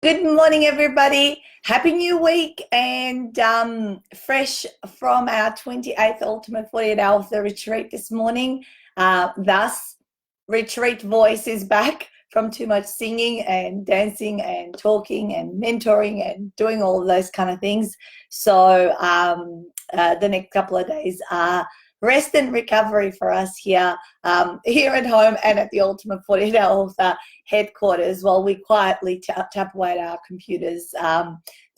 Good morning, everybody. Happy new week and fresh from our 28th Ultimate 48 Hour of the Retreat this morning. Thus, Retreat voice is back from too much singing and dancing and talking and mentoring and doing all of those kind of things. So the next couple of days are rest and recovery for us here at home and at the Ultimate 48 Hour of the headquarters while we quietly tap away at our computers,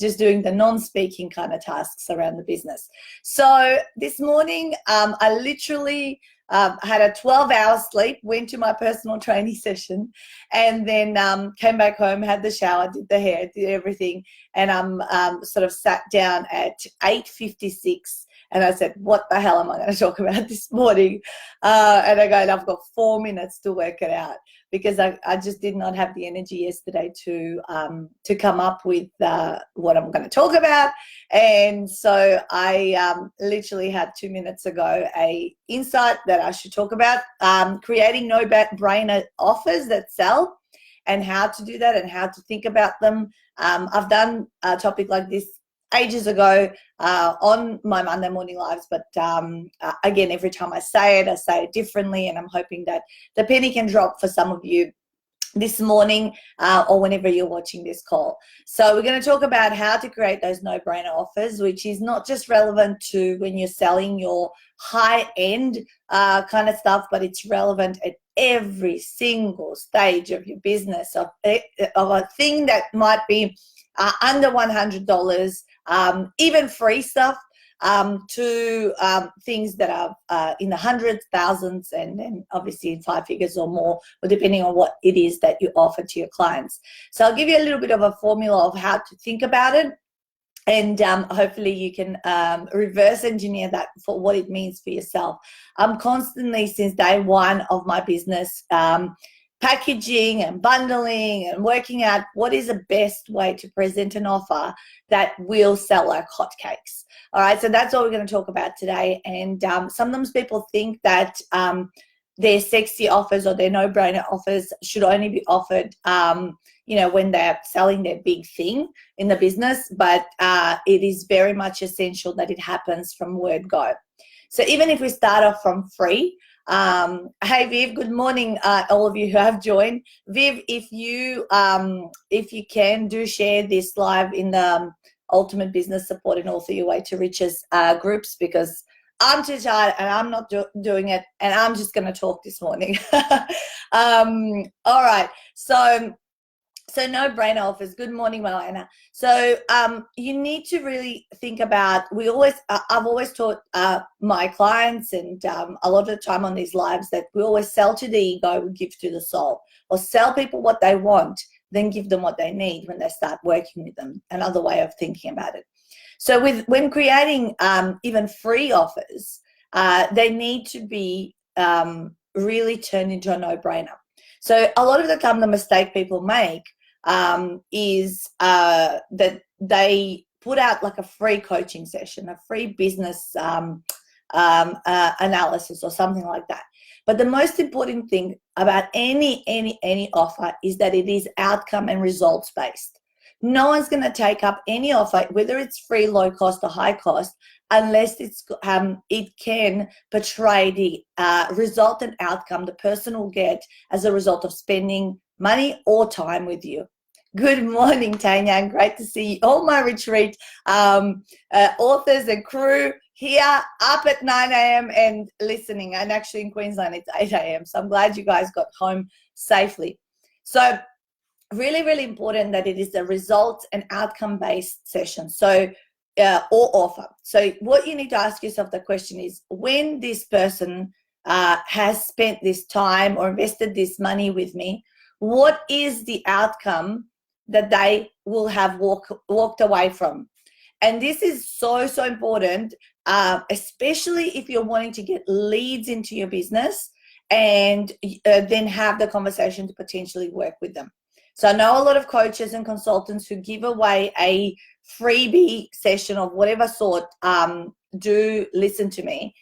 just doing the non-speaking kind of tasks around the business. So this morning, I literally had a 12-hour sleep, went to my personal training session, and then came back home, had the shower, did the hair, did everything, and sort of sat down at 8:56. And I said, what the hell am I going to talk about this morning? And I go, I've got 4 minutes to work it out because I just did not have the energy yesterday to come up with what I'm going to talk about. And so I literally had 2 minutes ago a insight that I should talk about, creating no-brainer offers that sell and how to do that and how to think about them. I've done a topic like this ages ago on my Monday morning lives, but again, every time I say it differently, and I'm hoping that the penny can drop for some of you this morning or whenever you're watching this call. So we're going to talk about how to create those no-brainer offers, which is not just relevant to when you're selling your high-end kind of stuff, but it's relevant at every single stage of your business, of a thing that might be under $100, even free stuff, to things that are in the hundreds, thousands, and then obviously in 5 figures or more, or depending on what it is that you offer to your clients. So I'll give you a little bit of a formula of how to think about it, and hopefully you can reverse engineer that for what it means for yourself. I'm constantly, since day one of my business, packaging and bundling and working out what is the best way to present an offer that will sell like hotcakes. All right, so that's what we're going to talk about today. And sometimes people think that their sexy offers or their no-brainer offers should only be offered when they're selling their big thing in the business, but it is very much essential that it happens from word go. So even if we start off from free, hey Viv, good morning, all of you who have joined. Viv, if you can, do share this live in the Ultimate Business Support and Author Your Way to Riches groups, because I'm too tired and I'm not doing it, and I'm just going to talk this morning. All right, so no-brainer offers. Good morning, Milena. So you need to really think about, I've always taught my clients and a lot of the time on these lives that we always sell to the ego, we give to the soul, or sell people what they want, then give them what they need when they start working with them. Another way of thinking about it. So when creating even free offers, they need to be really turned into a no-brainer. So a lot of the time the mistake people make is that they put out like a free coaching session, a free business analysis or something like that. But the most important thing about any offer is that it is outcome and results based. No one's going to take up any offer, whether it's free, low cost, or high cost, unless it can portray the result and outcome the person will get as a result of spending money or time with you. Good morning, Tanya, and great to see all my retreat authors and crew here up at 9 a.m. and listening. And actually in Queensland, it's 8 a.m. So I'm glad you guys got home safely. So really, really important that it is a results and outcome-based session. So or offer. So what you need to ask yourself the question is, when this person has spent this time or invested this money with me, what is the outcome that they will have walked away from? And this is so important, especially if you're wanting to get leads into your business and then have the conversation to potentially work with them. So I know a lot of coaches and consultants who give away a freebie session of whatever sort do listen to me.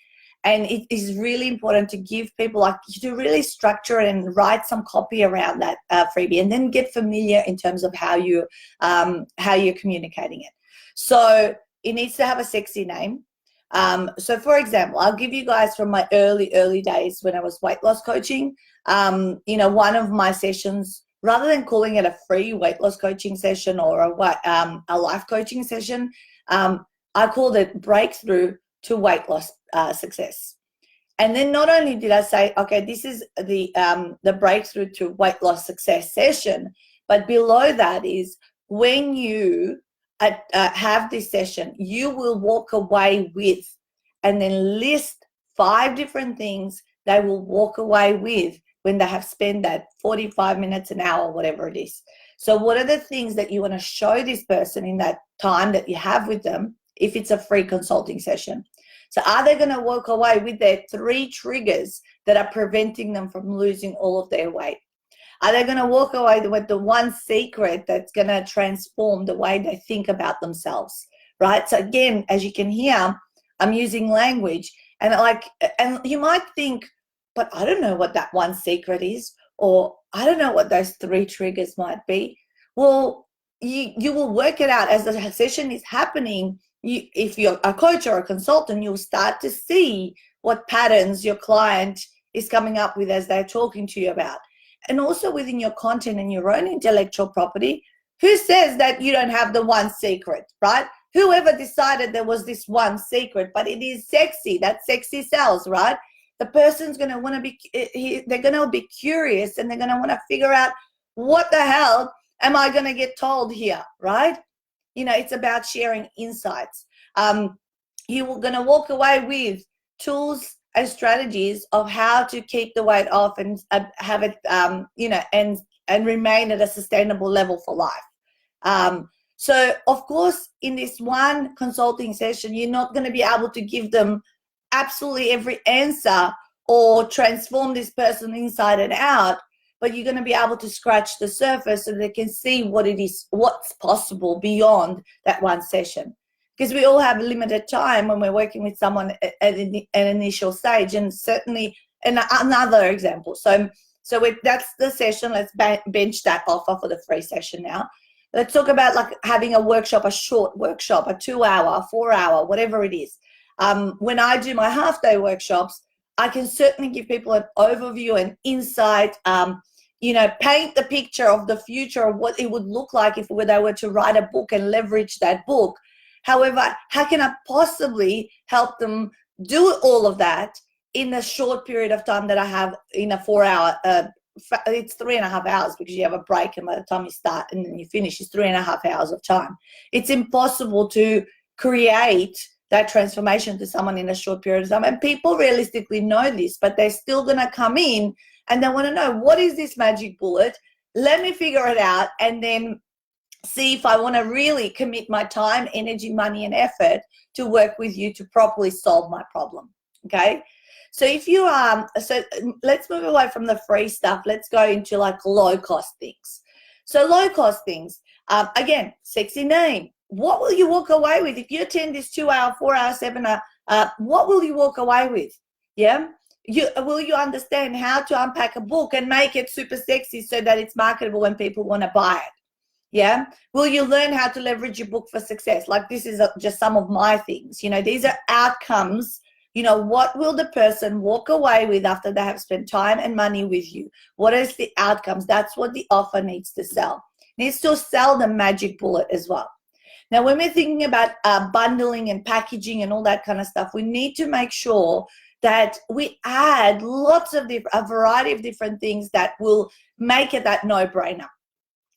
And it is really important to give people, like, to really structure it and write some copy around that freebie, and then get familiar in terms of how you're communicating it. So it needs to have a sexy name. So for example, I'll give you guys from my early days when I was weight loss coaching. One of my sessions, rather than calling it a free weight loss coaching session or a life coaching session, I called it Breakthrough to Weight Loss Success. And then not only did I say, okay, this is the Breakthrough to Weight Loss Success session, but below that is, when you have this session, you will walk away with, and then list 5 different things they will walk away with when they have spent that 45 minutes, an hour, whatever it is. So what are the things that you want to show this person in that time that you have with them, if it's a free consulting session? So are they going to walk away with their 3 triggers that are preventing them from losing all of their weight? Are they going to walk away with the 1 secret that's going to transform the way they think about themselves, right? So again, as you can hear, I'm using language, and you might think, but I don't know what that 1 secret is, or I don't know what those 3 triggers might be. Well, you will work it out as the session is happening. If you're a coach or a consultant, you'll start to see what patterns your client is coming up with as they're talking to you about. And also within your content and your own intellectual property, who says that you don't have the 1 secret, right? Whoever decided there was this 1 secret, but it is sexy. That sexy sells, right? The person's going to want to be, they're going to be curious, and they're going to want to figure out, what the hell am I going to get told here, right? It's about sharing insights. You're going to walk away with tools and strategies of how to keep the weight off and have it, and remain at a sustainable level for life. So of course, in this 1 consulting session, you're not going to be able to give them absolutely every answer or transform this person inside and out, but you're going to be able to scratch the surface so they can see what's possible beyond that 1 session. Because we all have limited time when we're working with someone at an initial stage, and certainly another example. So that's the session. Let's bench that offer for the free session now. Let's talk about like having a workshop, a short workshop, a 2-hour, 4-hour, whatever it is. When I do my half-day workshops, I can certainly give people an overview and insight, paint the picture of the future of what it would look like if they were to write a book and leverage that book. However, how can I possibly help them do all of that in a short period of time that I have in a 4-hour, it's 3.5 hours, because you have a break, and by the time you start and then you finish, it's 3.5 hours of time. It's impossible to create that transformation to someone in a short period of time. And people realistically know this, but they're still going to come in and they want to know, what is this magic bullet? Let me figure it out, and then see if I want to really commit my time, energy, money, and effort to work with you to properly solve my problem. Okay. So if you so let's move away from the free stuff. Let's go into like low cost things. So low cost things, again, sexy name. What will you walk away with if you attend this 2-hour, 4-hour seminar? What will you walk away with? Yeah. Will you understand how to unpack a book and make it super sexy so that it's marketable when people want to buy it? Yeah. Will you learn how to leverage your book for success? Like, this is just some of my things. These are outcomes. What will the person walk away with after they have spent time and money with you? What is the outcomes? That's what the offer needs to sell. It needs to sell the magic bullet as well. Now, when we're thinking about bundling and packaging and all that kind of stuff, we need to make sure that we add a variety of different things that will make it that no-brainer.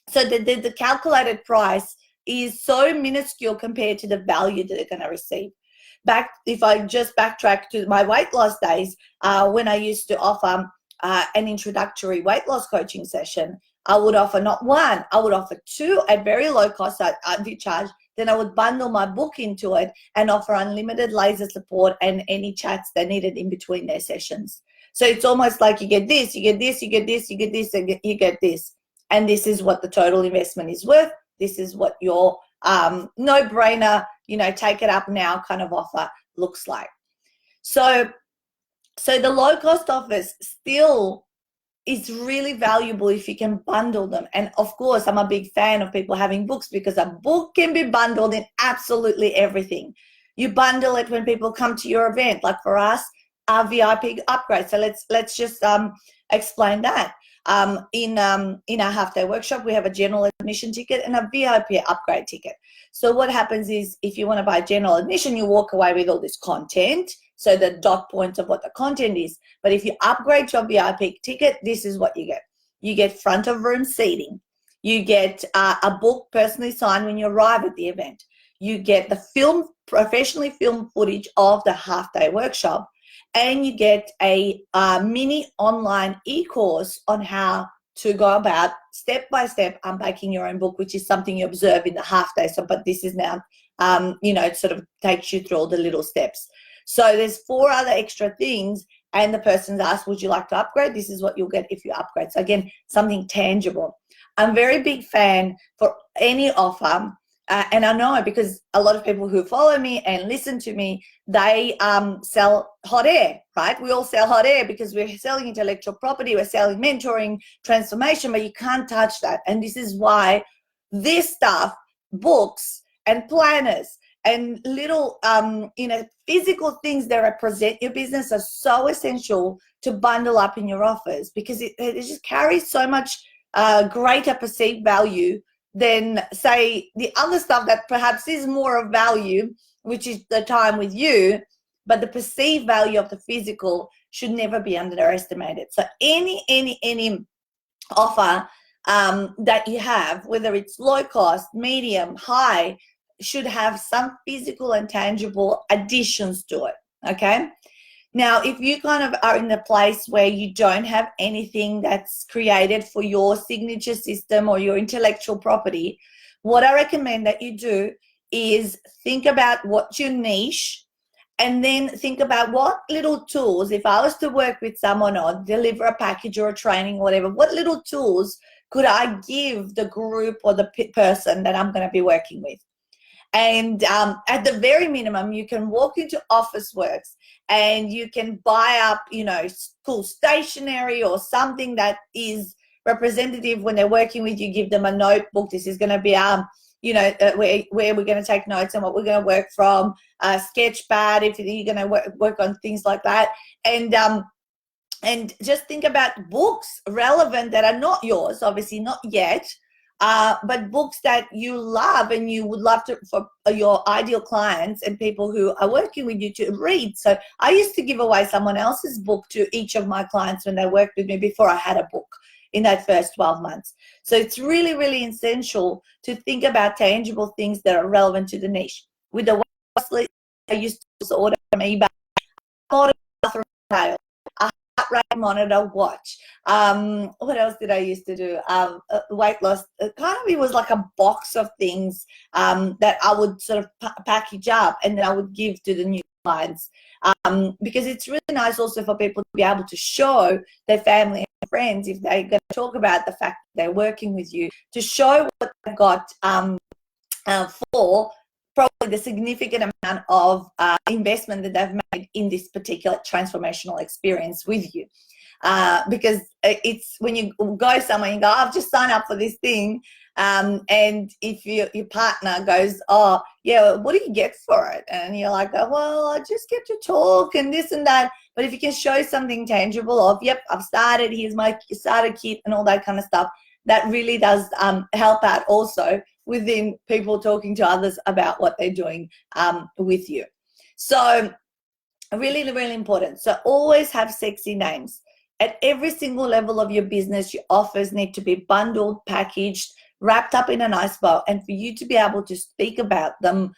So the calculated price is so minuscule compared to the value that they're going to receive. If I just backtrack to my weight loss days, when I used to offer an introductory weight loss coaching session, I would offer not 1, I would offer 2 at very low cost. I did charge. Then I would bundle my book into it and offer unlimited laser support and any chats they needed in between their sessions. So it's almost like you get this, you get this, you get this, you get this, and you get this. And this is what the total investment is worth. This is what your no-brainer, take it up now kind of offer looks like. So So the low-cost offers still is really valuable if you can bundle them. And of course, I'm a big fan of people having books, because a book can be bundled in absolutely everything. You bundle it when people come to your event, like for us, our VIP upgrade. So let's just explain that. In our half-day workshop, we have a general admission ticket and a VIP upgrade ticket. So what happens is, if you want to buy general admission, you walk away with all this content, so the dot points of what the content is. But if you upgrade your VIP ticket, this is what you get. You get front of room seating. You get a book personally signed when you arrive at the event. You get the professionally filmed footage of the half-day workshop. And you get a mini online e-course on how to go about step-by-step unpacking your own book, which is something you observe in the half-day. So, but this is now, it sort of takes you through all the little steps. So there's 4 other extra things, and the person's asked, would you like to upgrade? This is what you'll get if you upgrade. So again, something tangible. I'm a very big fan for any offer, and I know because a lot of people who follow me and listen to me, they sell hot air, right? We all sell hot air because we're selling intellectual property, we're selling mentoring, transformation, but you can't touch that. And this is why this stuff, books and planners, and little, physical things that represent your business are so essential to bundle up in your offers, because it just carries so much greater perceived value than, say, the other stuff that perhaps is more of value, which is the time with you, but the perceived value of the physical should never be underestimated. So any offer that you have, whether it's low cost, medium, high, should have some physical and tangible additions to it, okay? Now, if you kind of are in the place where you don't have anything that's created for your signature system or your intellectual property, what I recommend that you do is think about what's your niche, and then think about what little tools, if I was to work with someone or deliver a package or a training or whatever, what little tools could I give the group or the person that I'm going to be working with? And at the very minimum, you can walk into Officeworks and you can buy up, school stationery or something that is representative when they're working with you. Give them a notebook. This is going to be, where we're going to take notes and what we're going to work from. Sketchpad, if you're going to work on things like that. And just think about books relevant that are not yours, obviously not yet, but books that you love and you would love to, for your ideal clients and people who are working with you, to read. So I used to give away someone else's book to each of my clients when they worked with me before I had a book in that first 12 months. So it's really, really essential to think about tangible things that are relevant to the niche. With the sleep, I used to order from eBay, a heart rate monitor watch. What else did I used to do? Weight loss. It was like a box of things that I would sort of package up and then I would give to the new clients, because it's really nice also for people to be able to show their family and friends, if they're going to talk about the fact that they're working with you, to show what they've got for probably the significant amount of investment that they've made in this particular transformational experience with you. Because it's when you go somewhere and you go, I've just signed up for this thing, and if your partner goes, oh yeah, what do you get for it? And you're like, oh, well, I just get to talk and this and that. But if you can show something tangible of, yep, I've started, here's my starter kit and all that kind of stuff, that really does help out also within people talking to others about what they're doing with you. So really, really important. So always have sexy names. At every single level of your business, your offers need to be bundled, packaged, wrapped up in a nice bow, and for you to be able to speak about them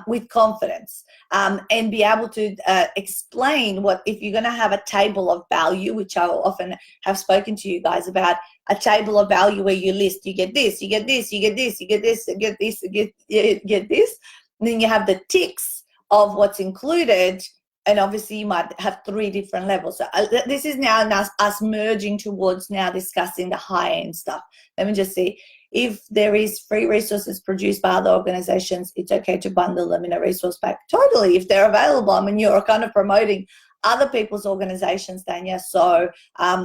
with confidence, and be able to explain what, if you're going to have a table of value, which I often have spoken to you guys about, a table of value where you list, you get this, you get this, you get this, you get this, you get this, you get this, and then you have the ticks of what's included. And obviously you might have 3 different levels. So this is now us merging towards now discussing the high-end stuff. Let me just see. If there is free resources produced by other organizations, it's okay to bundle them in a resource pack. Totally, if they're available. I mean, you're kind of promoting other people's organizations, Tanya. So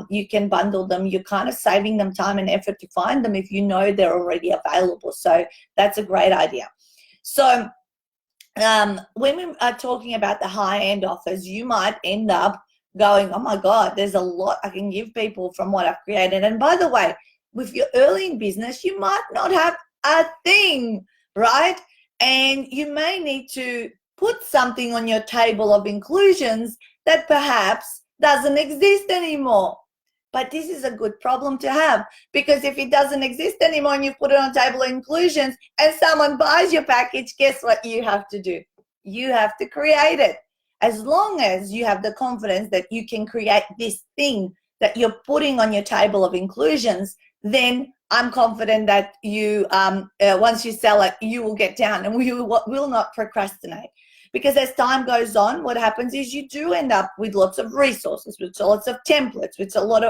you can bundle them. You're kind of saving them time and effort to find them if you know they're already available. So that's a great idea. So when we are talking about the high-end offers, you might end up going, oh my God, there's a lot I can give people from what I've created. And by the way, if you're early in business, you might not have a thing, right? And you may need to put something on your table of inclusions that perhaps doesn't exist anymore. But this is a good problem to have, because if it doesn't exist anymore and you put it on table of inclusions and someone buys your package, guess what you have to do? You have to create it. As long as you have the confidence that you can create this thing that you're putting on your table of inclusions, then I'm confident that you, once you sell it, you will get down and will not procrastinate. Because as time goes on, what happens is you do end up with lots of resources, with lots of templates, with a lot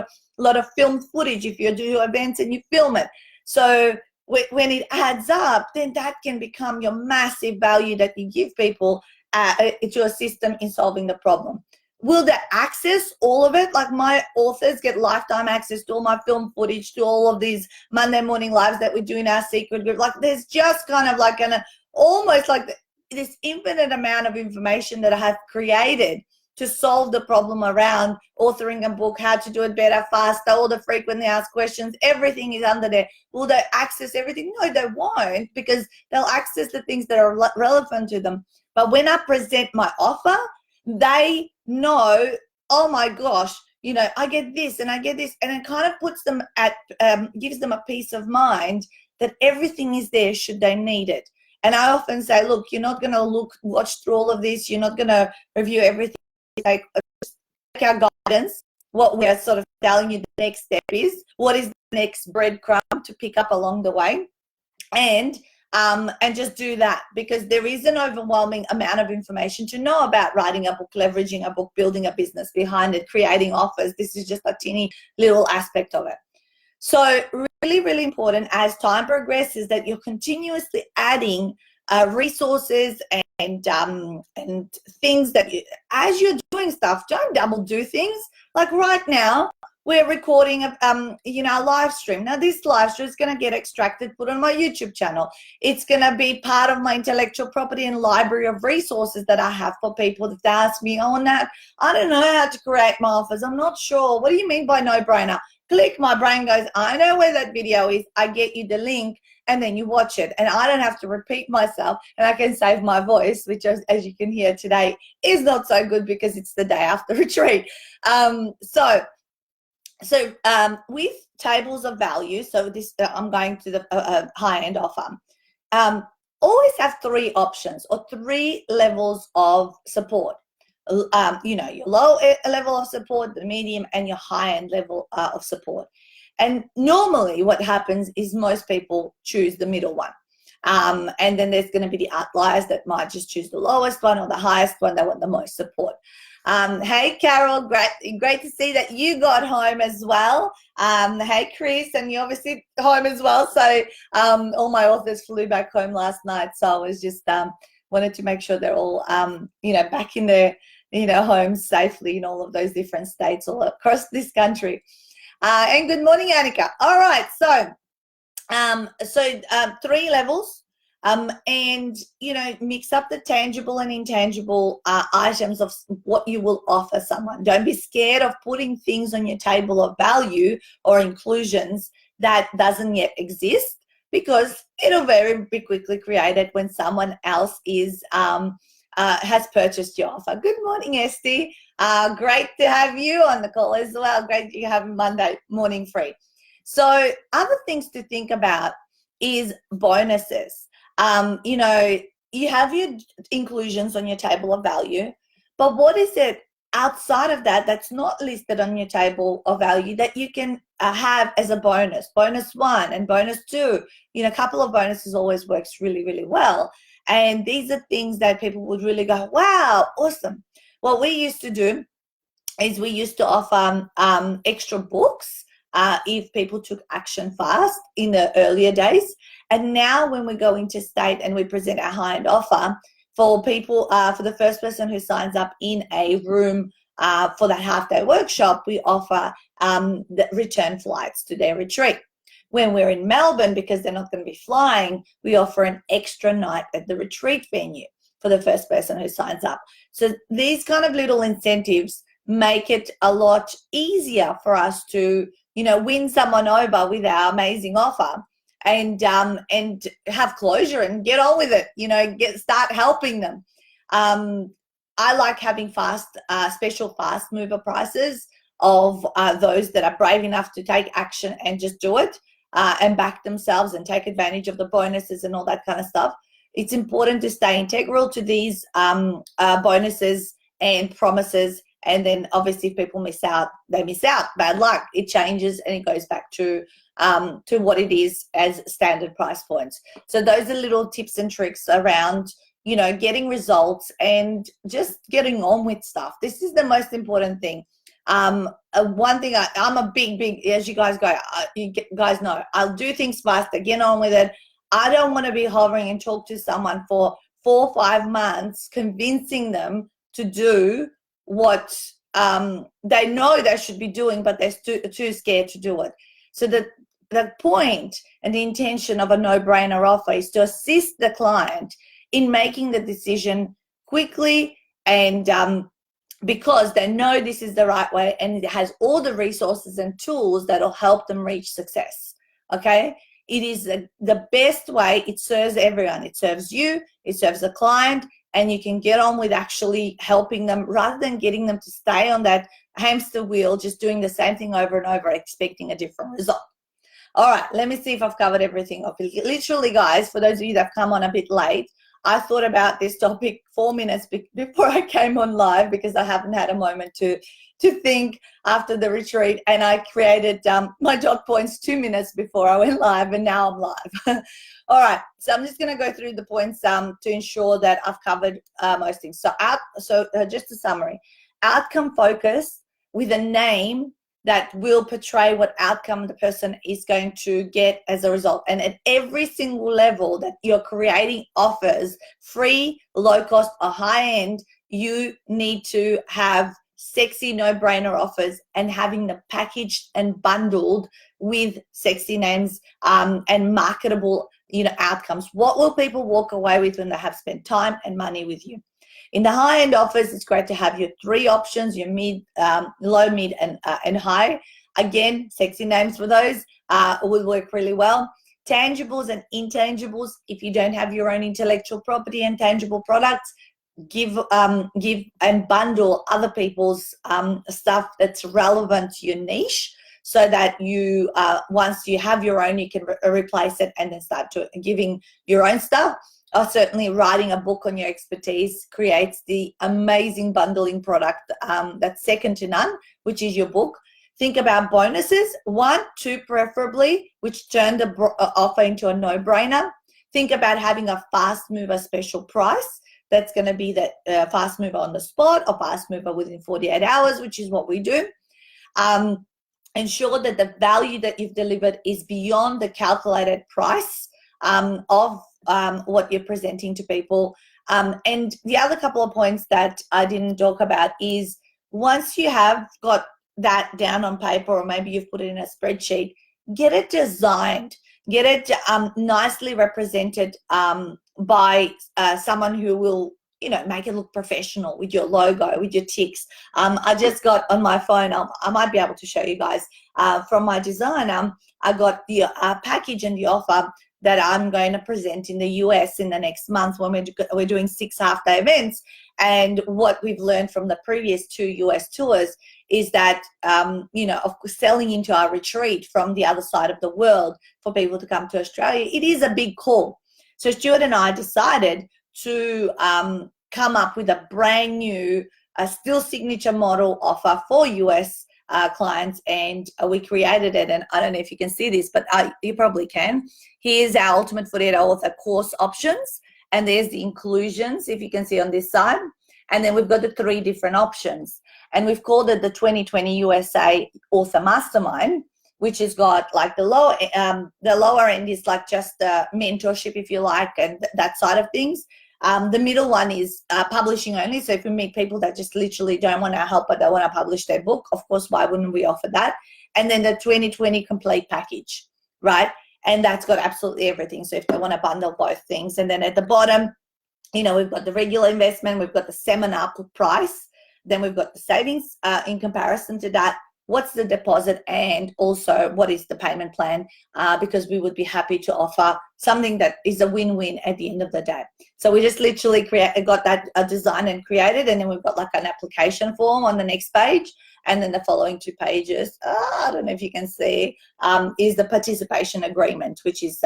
of film footage if you do events and you film it. So when it adds up, then that can become your massive value that you give people to a system in solving the problem. Will they access all of it? Like my authors get lifetime access to all my film footage, to all of these Monday morning lives that we do in our secret group. Like there's just kind of like almost like this infinite amount of information that I have created to solve the problem around authoring a book, how to do it better, faster, all the frequently asked questions, everything is under there. Will they access everything? No, they won't, because they'll access the things that are relevant to them. But when I present my offer, they know, oh my gosh, you know, I get this and I get this, and it kind of puts them at, gives them a peace of mind that everything is there should they need it. And I often say, look, you're not going to watch through all of this. You're not going to review everything. Take our guidance. What we are sort of telling you the next step is, what is the next breadcrumb to pick up along the way, and just do that, because there is an overwhelming amount of information to know about writing a book, leveraging a book, building a business behind it, creating offers. This is just a teeny little aspect of it. So really, really important as time progresses that you're continuously adding resources and things that as you're doing stuff, don't double do things. Like right now, we're recording a live stream. Now this live stream is going to get extracted, put on my YouTube channel. It's going to be part of my intellectual property and library of resources that I have for people that ask me, oh, Nat, I don't know how to create my offers. I'm not sure. What do you mean by no-brainer? Click, my brain goes, I know where that video is. I get you the link, and then you watch it. And I don't have to repeat myself, and I can save my voice, which, as you can hear today, is not so good because it's the day after retreat. So with tables of value, so this I'm going to the high-end offer, always have 3 options or 3 levels of support. Your low level of support, the medium, and your high-end level of support. And normally what happens is most people choose the middle one. And then there's going to be the outliers that might just choose the lowest one or the highest one. They want the most support. Hey, Carol, great to see that you got home as well. Hey, Chris, and you're obviously home as well. So all my authors flew back home last night. So I was just wanted to make sure they're all, back in their, homes safely in all of those different states all across this country. And good morning, Annika. All right, so 3 levels, and mix up the tangible and intangible items of what you will offer someone. Don't be scared of putting things on your table of value or inclusions that doesn't yet exist, because it'll be quickly created when someone else is has purchased your offer. Good morning, Esty. Great to have you on the call as well. Great to have Monday morning free. So other things to think about is bonuses. You have your inclusions on your table of value, but what is it outside of that that's not listed on your table of value that you can have as a bonus? Bonus 1 and bonus 2. A couple of bonuses always works really, really well. And these are things that people would really go, wow, awesome. What we used to do is we used to offer extra books if people took action fast in the earlier days. And now when we go into state and we present our high-end offer for people, for the first person who signs up in a room for that half-day workshop, we offer the return flights to their retreat. When we're in Melbourne, because they're not going to be flying, we offer an extra night at the retreat venue for the first person who signs up. So these kind of little incentives make it a lot easier for us to, win someone over with our amazing offer and have closure and get on with it, start helping them. I like having special fast mover prices of those that are brave enough to take action and just do it and back themselves and take advantage of the bonuses and all that kind of stuff. It's important to stay integral to these bonuses and promises. And then obviously if people miss out, they miss out. Bad luck. It changes and it goes back to what it is as standard price points. So those are little tips and tricks around, getting results and just getting on with stuff. This is the most important thing. One thing I'm a big, as you guys guys know, I'll do things faster, get on with it. I don't want to be hovering and talk to someone for 4 or 5 months, convincing them to do what they know they should be doing, but they're too scared to do it. So the point and the intention of a no-brainer offer is to assist the client in making the decision quickly and because they know this is the right way and it has all the resources and tools that will help them reach success, okay? It is the best way. It serves everyone. It serves you, it serves the client, and you can get on with actually helping them rather than getting them to stay on that hamster wheel, just doing the same thing over and over, expecting a different result. All right, let me see if I've covered everything. Literally, guys, for those of you that have come on a bit late, I thought about this topic 4 minutes before I came on live because I haven't had a moment to think after the retreat, and I created my dot points 2 minutes before I went live, and now I'm live. All right, so I'm just going to go through the points to ensure that I've covered most things. So just a summary: outcome focus with a name that will portray what outcome the person is going to get as a result. And at every single level that you're creating offers, free, low cost, or high end, you need to have sexy no-brainer offers and having them packaged and bundled with sexy names and marketable outcomes. What will people walk away with when they have spent time and money with you? In the high-end offers, it's great to have your 3 options, your mid, low, mid, and high. Again, sexy names for those will work really well. Tangibles and intangibles. If you don't have your own intellectual property and tangible products, give and bundle other people's stuff that's relevant to your niche, so that you once you have your own, you can replace it and then start giving your own stuff. Certainly writing a book on your expertise creates the amazing bundling product that's second to none, which is your book. Think about bonuses, 1, 2 preferably, which turn the offer into a no-brainer. Think about having a fast mover special price. That's going to be that fast mover on the spot or fast mover within 48 hours, which is what we do. Ensure that the value that you've delivered is beyond the calculated price of what you're presenting to people. And the other couple of points that I didn't talk about is once you have got that down on paper, or maybe you've put it in a spreadsheet, get it designed, get it nicely represented by someone who will, make it look professional with your logo, with your ticks. I just got on my phone, I might be able to show you guys from my designer, I got the package and the offer that I'm going to present in the US in the next month when we're doing 6 half-day events. And what we've learned from the previous 2 US tours is that, of course, selling into our retreat from the other side of the world for people to come to Australia, it is a big call. So Stuart and I decided to come up with a brand new, still signature model offer for US clients, and we created it. And I don't know if you can see this, but you probably can. Here's our Ultimate 48 Author course options, and there's the inclusions, if you can see on this side. And then we've got the 3 different options, and we've called it the 2020 USA Author Mastermind, which has got like the lower end is like just mentorship, if you like, and that side of things. The middle one is publishing only. So if we meet people that just literally don't want our help, but they want to publish their book, of course, why wouldn't we offer that? And then the 2020 complete package, right? And that's got absolutely everything. So if they want to bundle both things. And then at the bottom, you know, we've got the regular investment, we've got the seminar price, then we've got the savings in comparison to that. What's the deposit, and also what is the payment plan, because we would be happy to offer something that is a win-win at the end of the day. So we just literally got that designed and created, and then we've got like an application form on the next page, and then the following 2 pages, I don't know if you can see, is the participation agreement, which is,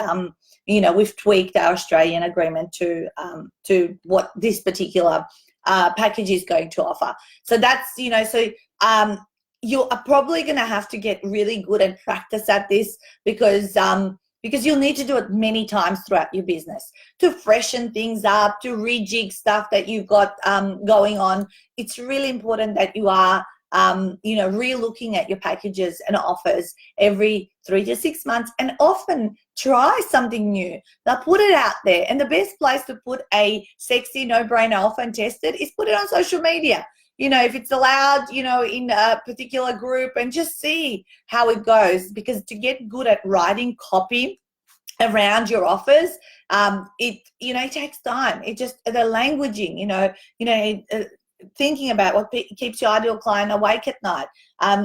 you know, we've tweaked our Australian agreement to what this particular package is going to offer. So that's, you know, so you are probably going to have to get really good and practice at this, because you'll need to do it many times throughout your business to freshen things up, to rejig stuff that you've got going on. It's really important that you are, you know, re-looking at your packages and offers every 3 to 6 months, and often try something new. Now put it out there, and the best place to put a sexy no-brainer offer and test it is put it on social media. You know, if it's allowed, you know, in a particular group, and just see how it goes, because to get good at writing copy around your offers, it, you know, it takes time. It just, the languaging, thinking about what keeps your ideal client awake at night.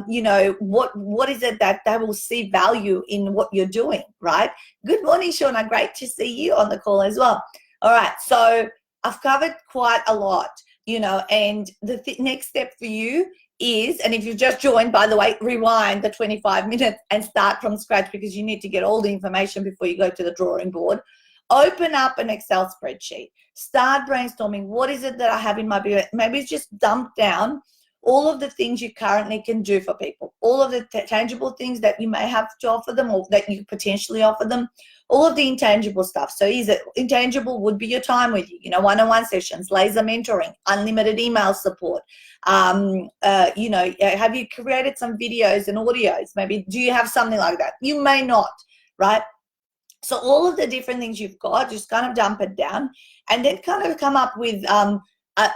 You know, what is it that they will see value in what you're doing, right? Good morning, Shauna. Great to see you on the call as well. All right, so I've covered quite a lot. You know, and the next step for you is, and if you've just joined, by the way, rewind the 25 minutes and start from scratch, because you need to get all the information before you go to the drawing board. Open up an Excel spreadsheet. Start brainstorming. What is it that I have in my business? Maybe it's just dump down all of the things you currently can do for people, all of the tangible things that you may have to offer them, or that you potentially offer them, all of the intangible stuff. So is it intangible would be your time with you, one-on-one sessions, laser mentoring, unlimited email support. You know, have you created some videos and audios? Maybe do you have something like that? You may not, right? So all of the different things you've got, just kind of dump it down, and then kind of come up with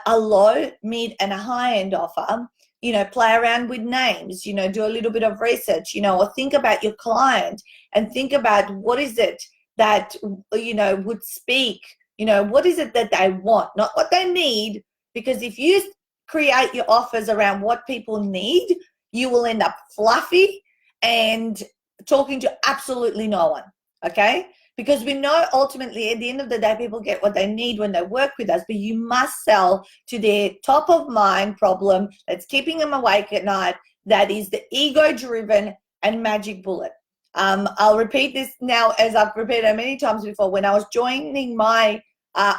a low, mid, and a high-end offer. You know, play around with names, you know, do a little bit of research, you know, or think about your client and think about what is it that, you know, would speak, you know, what is it that they want, not what they need. Because if you create your offers around what people need, you will end up fluffy and talking to absolutely no one, okay? Because we know ultimately at the end of the day, people get what they need when they work with us, but you must sell to their top of mind problem that's keeping them awake at night. That is the ego-driven and magic bullet. I'll repeat this now, as I've repeated it many times before. When I was joining my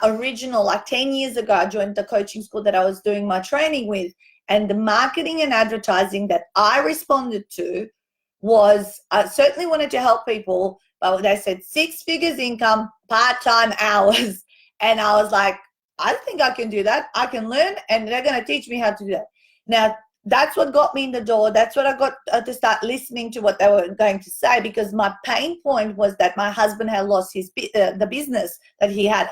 original, like 10 years ago, I joined the coaching school that I was doing my training with, and the marketing and advertising that I responded to was, I certainly wanted to help people, but they said 6 figures income, part-time hours. And I was like, I think I can do that. I can learn, and they're going to teach me how to do that. Now, that's what got me in the door. That's what I got to start listening to what they were going to say, because my pain point was that my husband had lost his the business that he had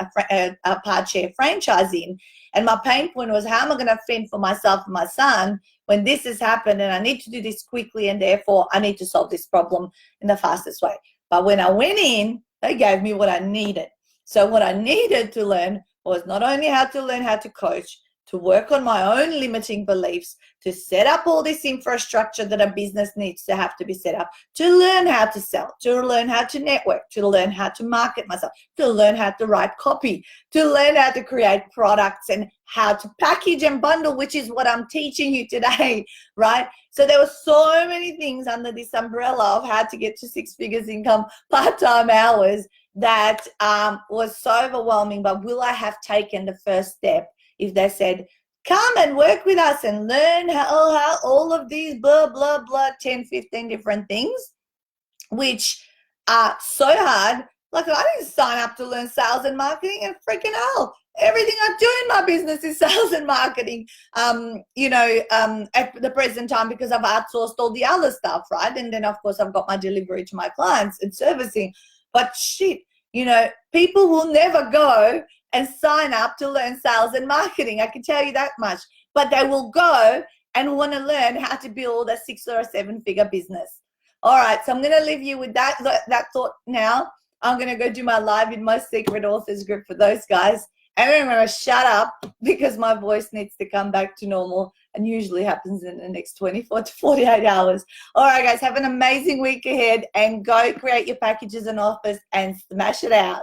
a part share franchise in. And my pain point was, how am I going to fend for myself and my son when this has happened, and I need to do this quickly, and therefore I need to solve this problem in the fastest way. But when I went in, they gave me what I needed. So what I needed to learn was not only how to learn how to coach, to work on my own limiting beliefs, to set up all this infrastructure that a business needs to have to be set up, to learn how to sell, to learn how to network, to learn how to market myself, to learn how to write copy, to learn how to create products and how to package and bundle, which is what I'm teaching you today, right? So there were so many things under this umbrella of how to get to 6 figures income, part-time hours, that was so overwhelming. But will I have taken the first step if they said, come and work with us and learn how all of these blah, blah, blah, 10, 15 different things, which are so hard. Like, I didn't sign up to learn sales and marketing, and freaking hell, everything I do in my business is sales and marketing, you know, at the present time, because I've outsourced all the other stuff, right? And then, of course, I've got my delivery to my clients and servicing. But shit, you know, people will never go and sign up to learn sales and marketing. I can tell you that much. But they will go and want to learn how to build a 6 or a 7-figure business. All right, so I'm going to leave you with that thought now. I'm going to go do my live in my secret authors group for those guys. And then I'm going to shut up because my voice needs to come back to normal, and usually happens in the next 24 to 48 hours. All right, guys, have an amazing week ahead and go create your packages and offers and smash it out.